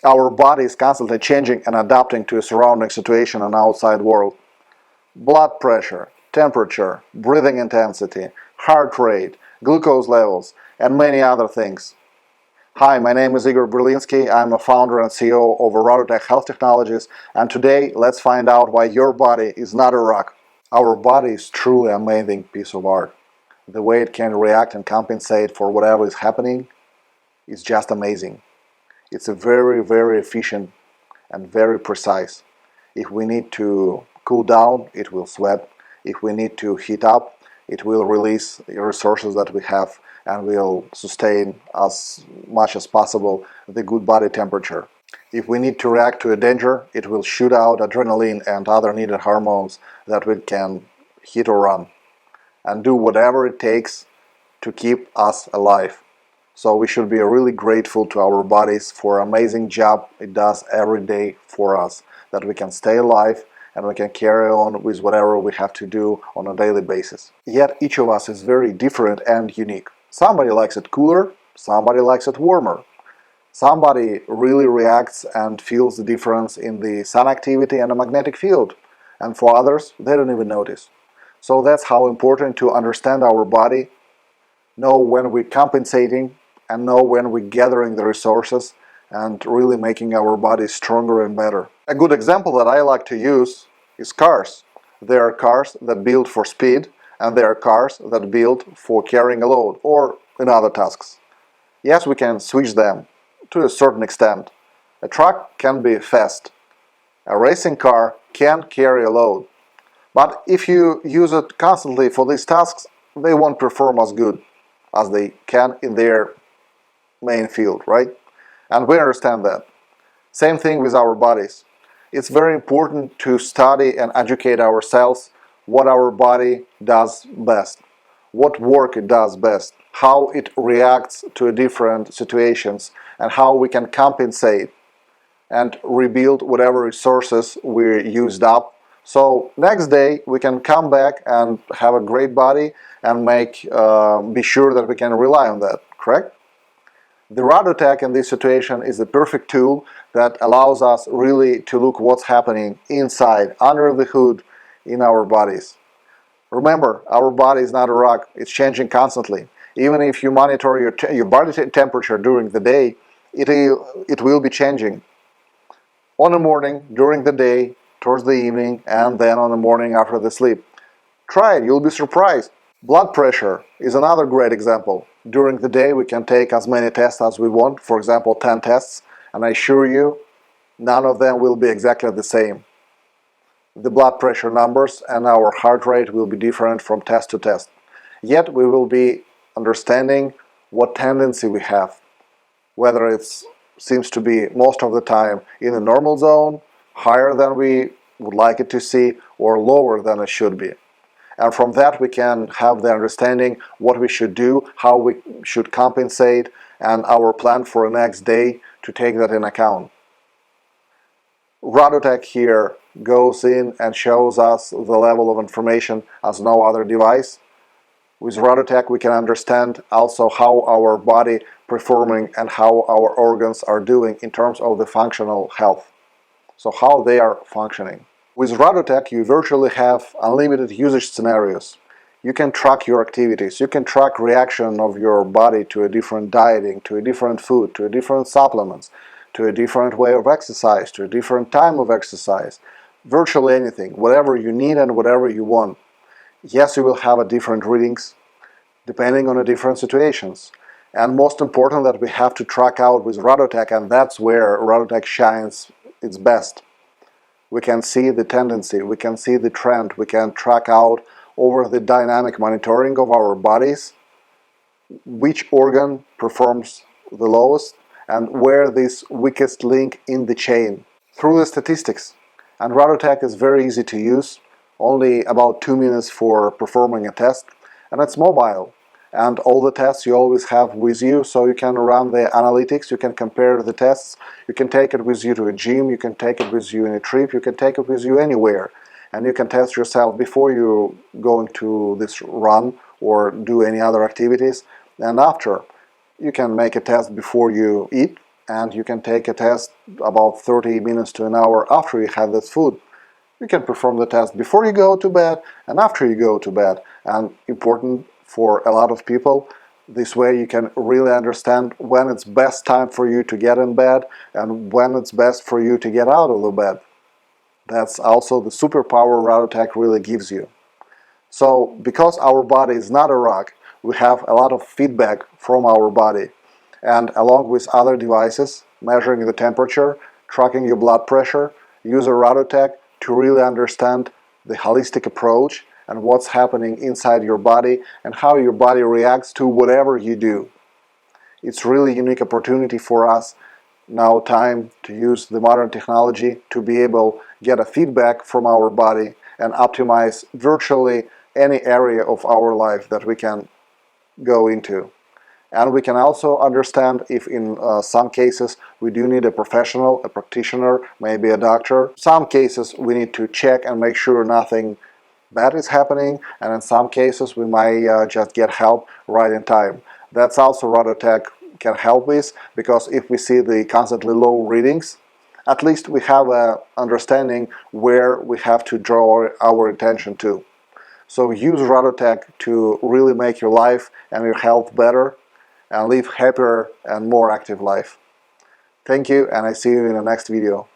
Our body is constantly changing and adapting to a surrounding situation and outside world. Blood pressure, temperature, breathing intensity, heart rate, glucose levels, and many other things. Hi, my name is Igor Berlinsky. I'm a founder and CEO of RaDoTech Health Technologies, and today let's find out why your body is not a rock. Our body is truly an amazing piece of art. The way it can react and compensate for whatever is happening is just amazing. It's a very efficient and very precise. If we need to cool down, it will sweat. If we need to heat up, it will release the resources that we have and will sustain as much as possible the good body temperature. If we need to react to a danger, it will shoot out adrenaline and other needed hormones that we can hit or run and do whatever it takes to keep us alive. So we should be really grateful to our bodies for an amazing job it does every day for us, that we can stay alive and we can carry on with whatever we have to do on a daily basis. Yet each of us is very different and unique. Somebody likes it cooler, somebody likes it warmer. Somebody really reacts and feels the difference in the sun activity and the magnetic field, and for others, they don't even notice. So that's how important to understand our body, know when we're compensating, and know when we're gathering the resources and really making our bodies stronger and better. A good example that I like to use is cars. There are cars that build for speed, and there are cars that build for carrying a load or in other tasks. Yes, we can switch them to a certain extent. A truck can be fast. A racing car can carry a load. But if you use it constantly for these tasks, they won't perform as good as they can in their main field, right? And we understand that. Same thing with our bodies. It's very important to study and educate ourselves what our body does best, what work it does best, how it reacts to different situations, and how we can compensate and rebuild whatever resources we used up. So next day we can come back and have a great body and be sure that we can rely on that, correct? The RaDoTech in this situation is the perfect tool that allows us really to look what's happening inside, under the hood, in our bodies. Remember, our body is not a rock, it's changing constantly. Even if you monitor your body temperature during the day, it will be changing. On the morning, during the day, towards the evening, and then on the morning after the sleep. Try it, you'll be surprised. Blood pressure is another great example. During the day we can take as many tests as we want, for example 10 tests, and I assure you, none of them will be exactly the same. The blood pressure numbers and our heart rate will be different from test to test. Yet we will be understanding what tendency we have, whether it seems to be most of the time in the normal zone, higher than we would like it to see, or lower than it should be. And from that we can have the understanding what we should do, how we should compensate, and our plan for the next day to take that in account. RaDoTech here goes in and shows us the level of information as no other device. With RaDoTech we can understand also how our body performing and how our organs are doing in terms of the functional health. So how they are functioning. With RaDoTech you virtually have unlimited usage scenarios. You can track your activities, you can track reaction of your body to a different dieting, to a different food, to a different supplements, to a different way of exercise, to a different time of exercise. Virtually anything, whatever you need and whatever you want. Yes, you will have a different readings depending on the different situations. And most important that we have to track out with RaDoTech, and that's where RaDoTech shines its best. We can see the tendency, we can see the trend, we can track out over the dynamic monitoring of our bodies which organ performs the lowest and where this weakest link in the chain through the statistics. And RaDoTech is very easy to use, only about 2 minutes for performing a test, and it's mobile. And all the tests you always have with you, so you can run the analytics, you can compare the tests, you can take it with you to a gym, you can take it with you in a trip, you can take it with you anywhere. And you can test yourself before you go into this run or do any other activities. And after, you can make a test before you eat and you can take a test about 30 minutes to an hour after you have this food. You can perform the test before you go to bed and after you go to bed. And important for a lot of people, this way you can really understand when it's best time for you to get in bed and when it's best for you to get out of the bed. That's also the superpower RaDoTech really gives you. So, because our body is not a rock, we have a lot of feedback from our body. And along with other devices, measuring the temperature, tracking your blood pressure, use a RaDoTech to really understand the holistic approach and what's happening inside your body and how your body reacts to whatever you do. It's really a unique opportunity for us now, time to use the modern technology to be able to get a feedback from our body and optimize virtually any area of our life that we can go into. And we can also understand if in some cases we do need a professional, a practitioner, maybe a doctor. Some cases we need to check and make sure nothing bad is happening, and in some cases we might just get help right in time. That's also RaDoTech can help with, because if we see the constantly low readings, at least we have an understanding where we have to draw our attention to. So use RaDoTech to really make your life and your health better and live happier and more active life. Thank you, and I see you in the next video.